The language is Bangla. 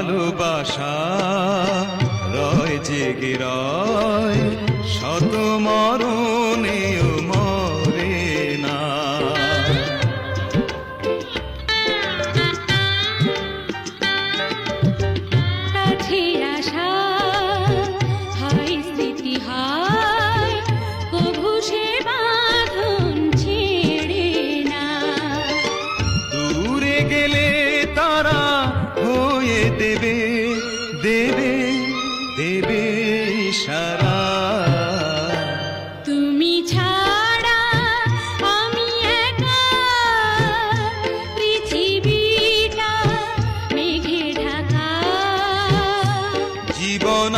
ভালোবাসা রয় জেগে রয় শত মরণেও মরে না। কাছে আসা হয় স্মৃতি হয় কভু সে বাঁধন ছেড়ে না। দূরে গেলে তারা হয়ে দেবে দেবে দেবে ইশারা। তুমি ছাড়া আমি একা, পৃথিবীটা মেঘে ঢাকা। জীবন